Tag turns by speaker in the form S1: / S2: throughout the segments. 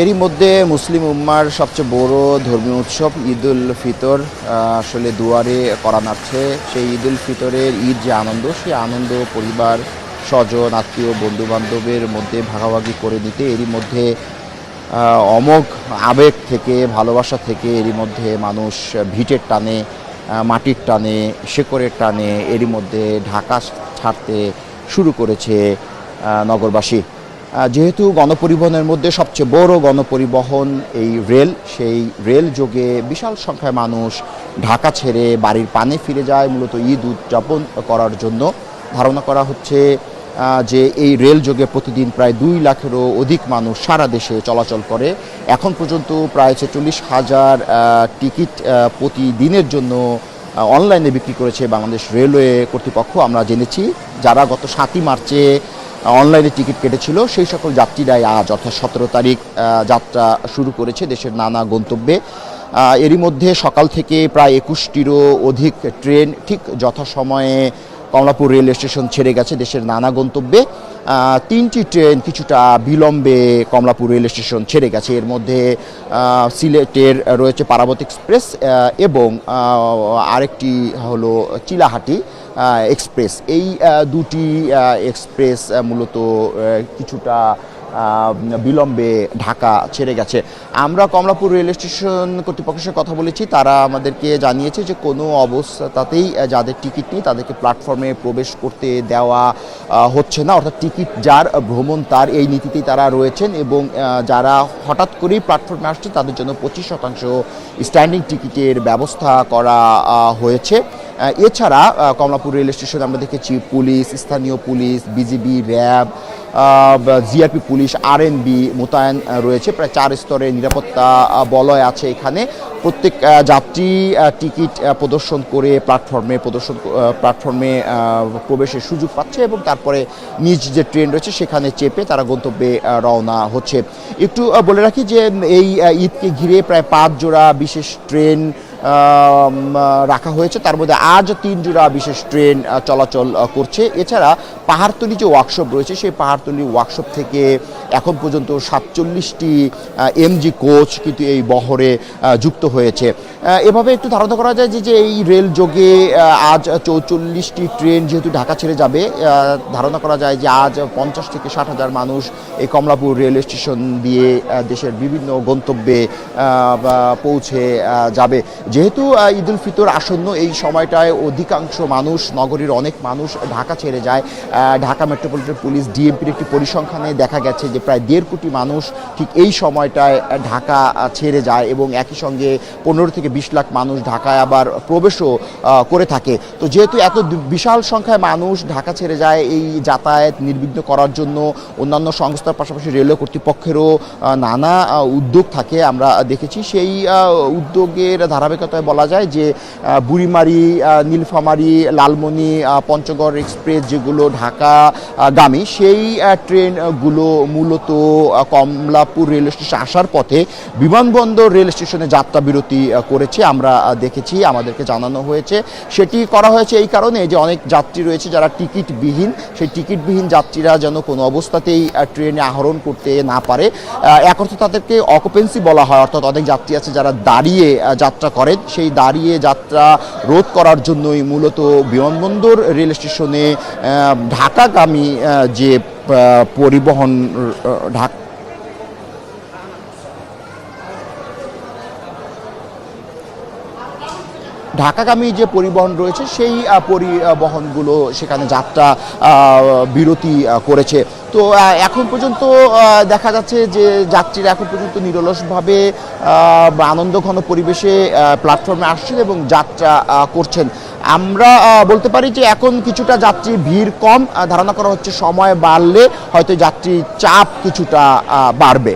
S1: এরই মধ্যে মুসলিম উম্মার সবচেয়ে বড় ধর্মীয় উৎসব ঈদ উল ফিতর আসলে দুয়ারে করা নাড়ছে। সেই ঈদ উল ফিতরের ঈদ যে আনন্দ, সেই আনন্দ পরিবার, স্বজন, আত্মীয়, বন্ধুবান্ধবের মধ্যে ভাগাভাগি করে নিতে এরই মধ্যে অমোঘ আবেগ থেকে, ভালোবাসা থেকে এরই মধ্যে মানুষ ভিটের টানে, মাটির টানে, শেকড়ের টানে এরই মধ্যে ঢাকা ছাড়তে শুরু করেছে নগরবাসী। যেহেতু গণপরিবহনের মধ্যে সবচেয়ে বড় গণপরিবহন এই রেল, সেই রেল যোগে বিশাল সংখ্যায় মানুষ ঢাকা ছেড়ে বাড়ির পানে ফিরে যায় মূলত ঈদ উদযাপন করার জন্য। ধারণা করা হচ্ছে যে এই রেল যোগে প্রতিদিন প্রায় 2 লাখেরও অধিক মানুষ সারা দেশে চলাচল করে। এখন পর্যন্ত প্রায় 46,000 টিকিট প্রতিদিনের জন্য অনলাইনে বিক্রি করেছে বাংলাদেশ রেলওয়ে কর্তৃপক্ষ। আমরা জেনেছি যারা গত 7ই মার্চে অনলাইনে টিকিট কেটেছিল সেই সকল যাত্রীরাই আজ অর্থাৎ 17 তারিখ যাত্রা শুরু করেছে দেশের নানা গন্তব্যে। এরই মধ্যে সকাল থেকে প্রায় 21টিরও অধিক ট্রেন ঠিক যথাসময়ে কমলাপুর রেল স্টেশন ছেড়ে গেছে দেশের নানা গন্তব্যে। 3টি ট্রেন কিছুটা বিলম্বে কমলাপুর রেল স্টেশন ছেড়ে গেছে। এর মধ্যে সিলেটের রয়েছে পারাবত এক্সপ্রেস এবং আরেকটি হলো চিলাহাটি এক্সপ্রেস। এই দুটি এক্সপ্রেস মূলত কিছুটা বিলম্বে ঢাকা ছেড়ে গেছে। আমরা কমলাপুর রেল স্টেশন কর্তৃপক্ষের সাথে কথা বলেছি, তারা আমাদেরকে জানিয়েছে যে কোনো অবস্থাতেই যাদের টিকিট নেই তাদেরকে প্ল্যাটফর্মে প্রবেশ করতে দেওয়া হচ্ছে না, অর্থাৎ টিকিট যার ভ্রমণ তার, এই নীতিতেই তারা রয়েছেন। এবং যারা হঠাৎ করেই প্ল্যাটফর্মে আসছে তাদের জন্য 25% স্ট্যান্ডিং টিকিটের ব্যবস্থা করা হয়েছে। এছাড়া কমলাপুর রেল স্টেশনে আমরা দেখেছি পুলিশ, স্থানীয় police, BGB, RAB, GRP police, RNB মোতায়েন রয়েছে। প্রায় 4 স্তরের নিরাপত্তা বলয় আছে এখানে। প্রত্যেক যাত্রী টিকিট প্রদর্শন করে প্ল্যাটফর্মে প্রবেশের সুযোগ পাচ্ছে এবং তারপরে নিজ যে ট্রেন রয়েছে সেখানে চেপে তারা গন্তব্যে রওনা হচ্ছে। একটু বলে রাখি যে এই ঈদকে ঘিরে প্রায় 5 জোড়া বিশেষ ট্রেন রাখা হয়েছে, তার মধ্যে আজ 3 জোড়া বিশেষ ট্রেন চলাচল করছে। এছাড়া পাহাড়তলী যে ওয়ার্কশপ রয়েছে সেই পাহাড়তলী ওয়ার্কশপ থেকে এখন পর্যন্ত 47টি এমজি কোচ কিন্তু এই বহরে যুক্ত হয়েছে। এভাবে একটু ধারণা করা যায় যে এই রেল যোগে আজ 44টি ট্রেন যেহেতু ঢাকা ছেড়ে যাবে, ধারণা করা যায় যে আজ 50 থেকে 60,000 মানুষ এই কমলাপুর রেল স্টেশন দিয়ে দেশের বিভিন্ন গন্তব্যে পৌঁছে যাবে। যেহেতু ঈদ উল ফিতর আসন্ন, এই সময়টায় অধিকাংশ মানুষ, নগরীর অনেক মানুষ ঢাকা ছেড়ে যায়। ঢাকা মেট্রোপলিটন পুলিশ ডিএমপির একটি পরিসংখ্যানে দেখা গেছে যে প্রায় 1.5 কোটি মানুষ ঠিক এই সময়টায় ঢাকা ছেড়ে যায় এবং একই সঙ্গে 15 থেকে 20 লাখ মানুষ ঢাকায় আবার প্রবেশও করে থাকে। তো যেহেতু এত বিশাল সংখ্যায় মানুষ ঢাকা ছেড়ে যায়, এই যাতায়াত নির্বিঘ্ন করার জন্য অন্যান্য সংস্থার পাশাপাশি রেলওয়ে কর্তৃপক্ষেরও নানা উদ্যোগ থাকে। আমরা দেখেছি সেই উদ্যোগের ধারাবাহিকতায় বলা যায় যে বুড়িমারি, নীলফামারী, লালমনি, পঞ্চগড় এক্সপ্রেস যেগুলো ঢাকাগামী, সেই ট্রেনগুলো মূলত কমলাপুর রেল স্টেশনে আসার পথে বিমানবন্দর রেল স্টেশনে যাত্রা বিরতি করেছে। আমরা দেখেছি, আমাদেরকে জানানো হয়েছে। সেটি করা হয়েছে এই কারণে যে অনেক যাত্রী রয়েছে যারা টিকিটবিহীন, সেই টিকিটবিহীন যাত্রীরা যেন কোনো অবস্থাতেই ট্রেনে আহরণ করতে না পারে। এক অর্থে তাদেরকে অকুপেন্সি বলা হয়, অর্থাৎ অনেক যাত্রী আছে যারা দাঁড়িয়ে যাত্রা করেন, সেই দাঁড়িয়ে যাত্রা রোধ করার জন্যই মূলত বিমানবন্দর রেল স্টেশনে ঢাকাগামী যে পরিবহন ঢাকাগামী যে পরিবহন রয়েছে সেই পরিবহনগুলো সেখানে যাত্রা বিরতি করেছে। তো এখন পর্যন্ত দেখা যাচ্ছে যে যাত্রীরা এখন পর্যন্ত নিরলসভাবে আনন্দঘন পরিবেশে প্ল্যাটফর্মে আসছেন এবং যাত্রা করছেন। আমরা বলতে পারি যে এখন কিছুটা যাত্রী ভিড় কম, ধারণা করা হচ্ছে সময় বাড়লে হয়তো যাত্রীর চাপ কিছুটা বাড়বে।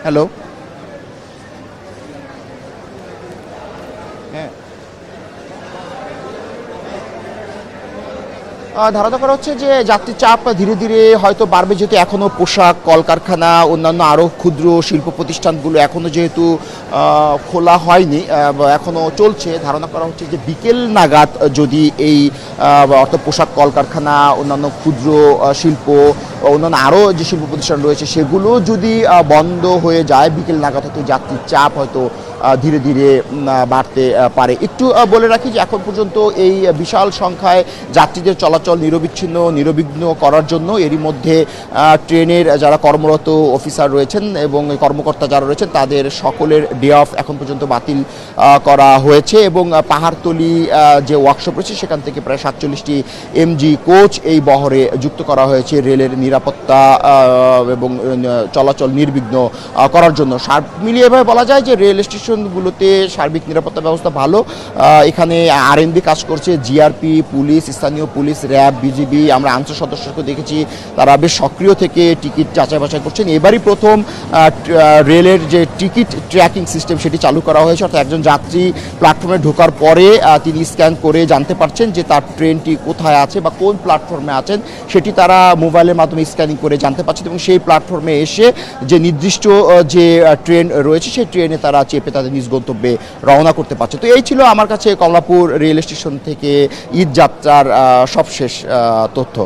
S1: হ্যালো, হ্যাঁ, ধারণা করা হচ্ছে যে যাত্রীর চাপ ধীরে ধীরে হয়তো বাড়বে, যেহেতু এখনও পোশাক কলকারখানা অন্যান্য আরও ক্ষুদ্র শিল্প প্রতিষ্ঠানগুলো এখনও যেহেতু খোলা হয়নি, এখনও চলছে। ধারণা করা হচ্ছে যে বিকেল নাগাদ যদি এই অর্থাৎ পোশাক কলকারখানা অন্যান্য ক্ষুদ্র শিল্প অন্যান্য আরও যে শিল্প প্রতিষ্ঠান রয়েছে সেগুলো যদি বন্ধ হয়ে যায়, বিকেল নাগাদ হয়তো যাত্রীর চাপ হয়তো ধীরে ধীরে বাড়তে পারে। একটু বলে রাখি যে এখন পর্যন্ত এই বিশাল সংখ্যায় যাত্রীদের চলাচল নিরবিঘ্ন করার জন্য এরই মধ্যে ট্রেনের যারা কর্মরত অফিসার রয়েছেন এবং কর্মকর্তা যারা রয়েছেন তাদের সকলের ডে অফ এখন পর্যন্ত বাতিল করা হয়েছে, এবং পাহাড়তলি যে ওয়ার্কশপ রয়েছে সেখান থেকে প্রায় 47টি এমজি কোচ এই বহরে যুক্ত করা হয়েছে রেলের নিরাপত্তা এবং চলাচল নির্বিঘ্ন করার জন্য। সব মিলিয়ে এভাবে বলা যায় যে রেল স্টেশনগুলোতে সার্বিক নিরাপত্তা ব্যবস্থা ভালো। এখানে আরএনবি কাজ করছে, জিআরপি, পুলিশ, স্থানীয় পুলিশ, র্যাব, বিজিবি, আমরা আনসার সদস্যকে দেখেছি তারা বেশ সক্রিয় থেকে টিকিট যাচাই বাছাই করছেন। এবারই প্রথম রেলের যে টিকিট ট্র্যাকিং সিস্টেম সেটি চালু করা হয়েছে, অর্থাৎ একজন যাত্রী প্ল্যাটফর্মে ঢোকার পরে তিনি স্ক্যান করে জানতে পারছেন যে তার ট্রেনটি কোথায় আছে বা কোন প্ল্যাটফর্মে আছেন সেটি তারা মোবাইলের মাধ্যমে স্ক্যানিং করে জানতে পারছেন, এবং সেই প্ল্যাটফর্মে এসে যে নির্দিষ্ট যে ট্রেন রয়েছে সেই ট্রেনে তারা চেপে তাদের নিজ গন্তব্যে রওনা করতে পারছে। তো এই ছিল আমার কাছে কমলাপুর রেল স্টেশন থেকে ঈদ যাত্রার সবশেষ তথ্য।